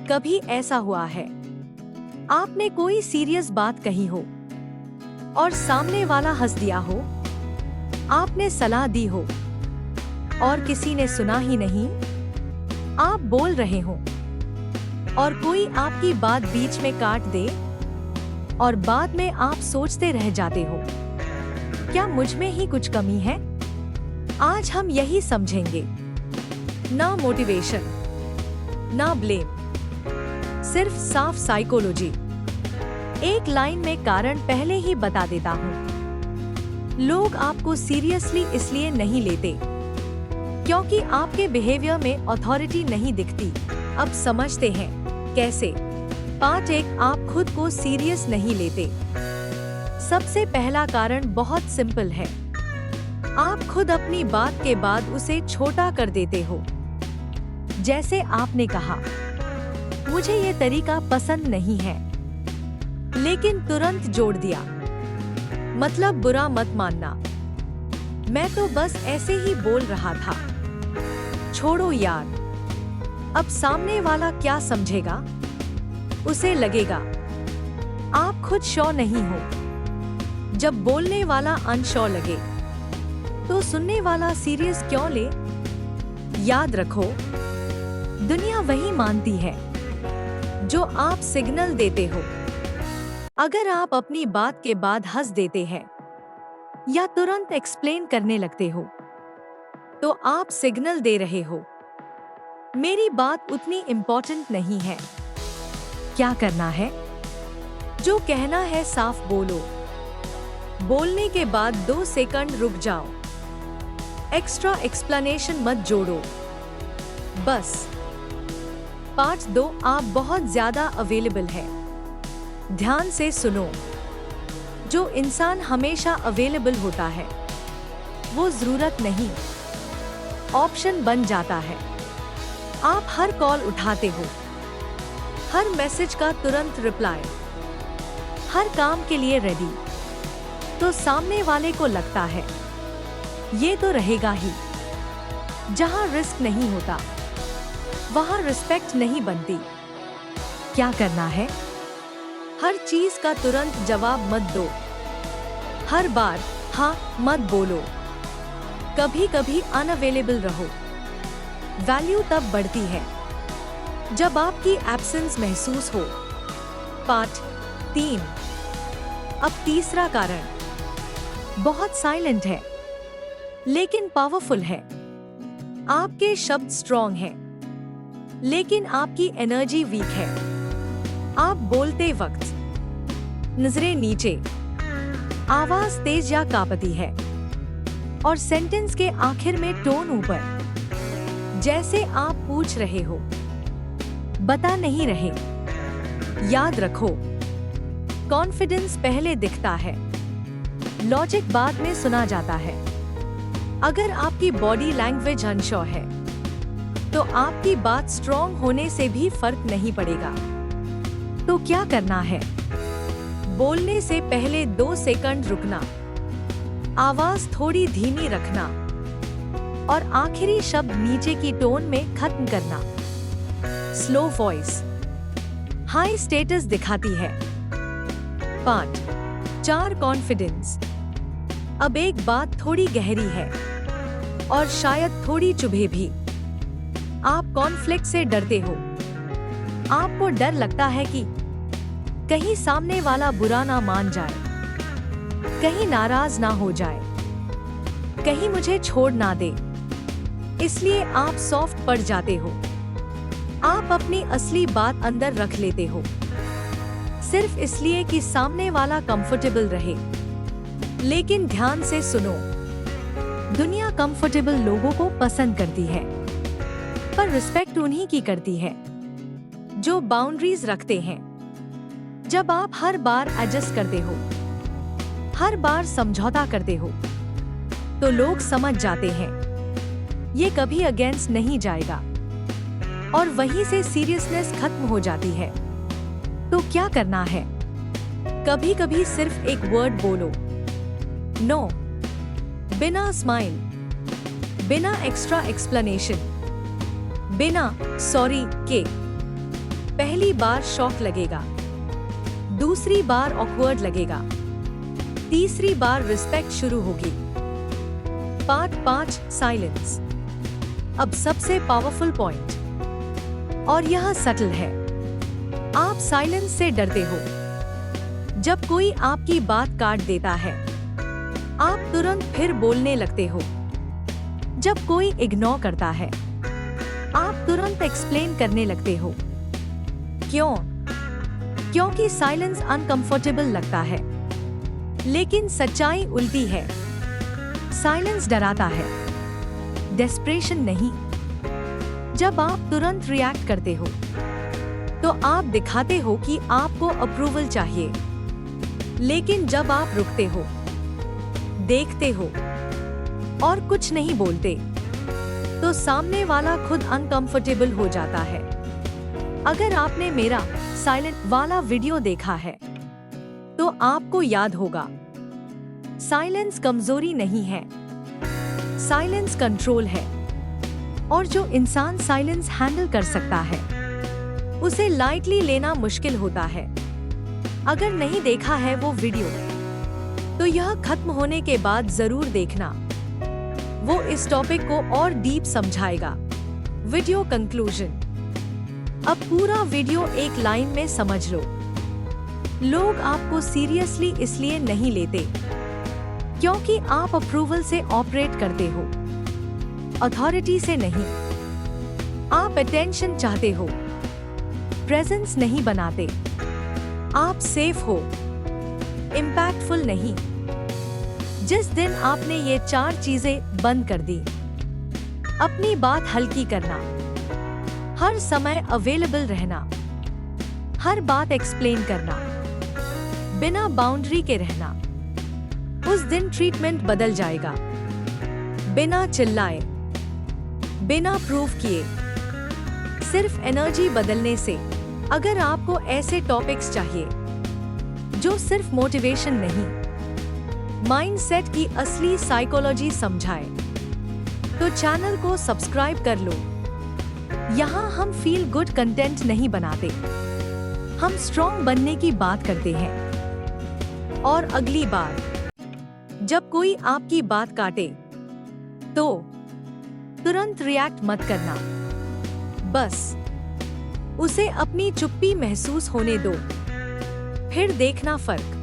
कभी ऐसा हुआ है, आपने कोई सीरियस बात कही हो और सामने वाला हंस दिया हो, आपने सलाह दी हो और किसी ने सुना ही नहीं, आप बोल रहे हो और कोई आपकी बात बीच में काट दे और बाद में आप सोचते रह जाते हो, क्या मुझ में ही कुछ कमी है? आज हम यही समझेंगे। ना मोटिवेशन, ना ब्लेम, सिर्फ साफ साइकोलॉजी। एक लाइन में कारण पहले ही बता देता हूँ। लोग आपको सीरियसली इसलिए नहीं लेते क्योंकि आपके बिहेवियर में अथॉरिटी नहीं दिखती। अब समझते हैं कैसे। पार्ट 1, आप खुद को सीरियस नहीं लेते। सबसे पहला कारण बहुत सिंपल है, आप खुद अपनी बात के बाद उसे छोटा कर देते हो। जैसे आपने कहा, मुझे ये तरीका पसंद नहीं है, लेकिन तुरंत जोड़ दिया, मतलब बुरा मत मानना, मैं तो बस ऐसे ही बोल रहा था। छोड़ो यार। अब सामने वाला क्या समझेगा? उसे लगेगा आप खुद श्योर नहीं हो। जब बोलने वाला अनश्योर लगे तो सुनने वाला सीरियस क्यों ले? याद रखो, दुनिया वही मानती है जो आप सिग्नल देते हो। अगर आप अपनी बात के बाद हंस देते हैं या तुरंत एक्सप्लेन करने लगते हो, तो आप सिग्नल दे रहे हो मेरी बात उतनी इम्पोर्टेंट नहीं है। क्या करना है? जो कहना है साफ बोलो। बोलने के बाद 2 सेकंड रुक जाओ, एक्स्ट्रा एक्सप्लेनेशन मत जोड़ो, बस। पार्ट 2, आप बहुत ज्यादा अवेलेबल है। ध्यान से सुनो। जो इंसान हमेशा अवेलेबल होता है वो जरूरत नहीं, ऑप्शन बन जाता है। आप हर कॉल उठाते हो, हर मैसेज का तुरंत रिप्लाई, हर काम के लिए रेडी, तो सामने वाले को लगता है ये तो रहेगा ही। जहां रिस्क नहीं होता वहां रिस्पेक्ट नहीं बनती। क्या करना है? हर चीज का तुरंत जवाब मत दो, हर बार हाँ मत बोलो। कभी कभी अनअवेलेबल रहो। वैल्यू तब बढ़ती है जब आपकी एब्सेंस महसूस हो। पार्ट 3, अब तीसरा कारण बहुत साइलेंट है लेकिन पावरफुल है। आपके शब्द स्ट्रॉन्ग हैं, लेकिन आपकी एनर्जी वीक है। आप बोलते वक्त नजरें नीचे, आवाज तेज या कांपती है और सेंटेंस के आखिर में टोन ऊपर, जैसे आप पूछ रहे हो, बता नहीं रहे। याद रखो, कॉन्फिडेंस पहले दिखता है, लॉजिक बाद में सुना जाता है। अगर आपकी बॉडी लैंग्वेज अनश्योर है तो आपकी बात स्ट्रॉन्ग होने से भी फर्क नहीं पड़ेगा। तो क्या करना है? बोलने से पहले 2 सेकंड रुकना, आवाज थोड़ी धीमी रखना और आखिरी शब्द नीचे की टोन में खत्म करना। स्लो वॉइस हाई स्टेटस दिखाती है। Part 4, confidence. अब एक बात थोड़ी गहरी है और शायद थोड़ी चुभे भी। आप कॉन्फ्लिक्ट से डरते हो। आपको डर लगता है कि कहीं सामने वाला बुरा ना मान जाए, कहीं नाराज ना हो जाए, कहीं मुझे छोड़ ना दे। इसलिए आप सॉफ्ट पड़ जाते हो। आप अपनी असली बात अंदर रख लेते हो, सिर्फ इसलिए कि सामने वाला कंफर्टेबल रहे। लेकिन ध्यान से सुनो, दुनिया कंफर्टेबल लोगों को पसंद करती है, पर रिस्पेक्ट उन्हीं की करती है जो बाउंड्रीज रखते हैं। जब आप हर बार एडजस्ट करते हो, हर बार समझौता करते हो, तो लोग समझ जाते हैं ये कभी अगेंस्ट नहीं जाएगा और वहीं से सीरियसनेस खत्म हो जाती है। तो क्या करना है? कभी कभी सिर्फ एक वर्ड बोलो, नो, बिना स्माइल, बिना एक्स्ट्रा एक्सप्लेनेशन, बिना सॉरी के। बार शॉक लगेगा, दूसरी बार ऑकवर्ड लगेगा, तीसरी बार रिस्पेक्ट शुरू होगी। Part 5 silence. अब सबसे पावरफुल पॉइंट, और यह सटल है। आप साइलेंस से डरते हो। जब कोई आपकी बात काट देता है, आप तुरंत फिर बोलने लगते हो। जब कोई इग्नोर करता है, आप तुरंत एक्सप्लेन करने लगते हो। क्यों? क्योंकि साइलेंस अनकंफर्टेबल लगता है। लेकिन सच्चाई उल्टी है। साइलेंस डराता है, डेस्परेशन नहीं। जब आप तुरंत रिएक्ट करते हो, तो आप दिखाते हो कि आपको अप्रूवल चाहिए। लेकिन जब आप रुकते हो, देखते हो और कुछ नहीं बोलते, तो सामने वाला खुद अनकंफर्टेबल हो जाता है। अगर आपने मेरा साइलेंट वाला वीडियो देखा है, तो आपको याद होगा, साइलेंस कमजोरी नहीं है, साइलेंस कंट्रोल है। और जो इंसान साइलेंस हैंडल कर सकता है, उसे लाइटली लेना मुश्किल होता है। अगर नहीं देखा है वो वीडियो, तो यह खत्म होने के बाद जरूर देखना। वो इस टॉपिक को और डीप समझाएगा। Video conclusion. अब पूरा वीडियो एक लाइन में समझ लो। लोग आपको सीरियसली इसलिए नहीं लेते क्योंकि आप अप्रूवल से ऑपरेट करते हो, अथॉरिटी से नहीं। आप अटेंशन चाहते हो, प्रेजेंस नहीं बनाते। आप सेफ हो, इम्पैक्टफुल नहीं। जिस दिन आपने ये 4 चीजें बंद कर दी, अपनी बात हल्की करना, हर समय अवेलेबल रहना, हर बात एक्सप्लेन करना, बिना बाउंड्री के रहना, उस दिन ट्रीटमेंट बदल जाएगा। बिना चिल्लाए, बिना प्रूफ किए, सिर्फ एनर्जी बदलने से। अगर आपको ऐसे टॉपिक्स चाहिए जो सिर्फ मोटिवेशन नहीं, माइंडसेट की असली साइकोलॉजी समझाए, तो चैनल को सब्सक्राइब कर लो। यहाँ हम फील गुड कंटेंट नहीं बनाते, हम स्ट्रॉन्ग बनने की बात करते हैं। और अगली बार जब कोई आपकी बात काटे, तो तुरंत रिएक्ट मत करना। बस उसे अपनी चुप्पी महसूस होने दो, फिर देखना फर्क।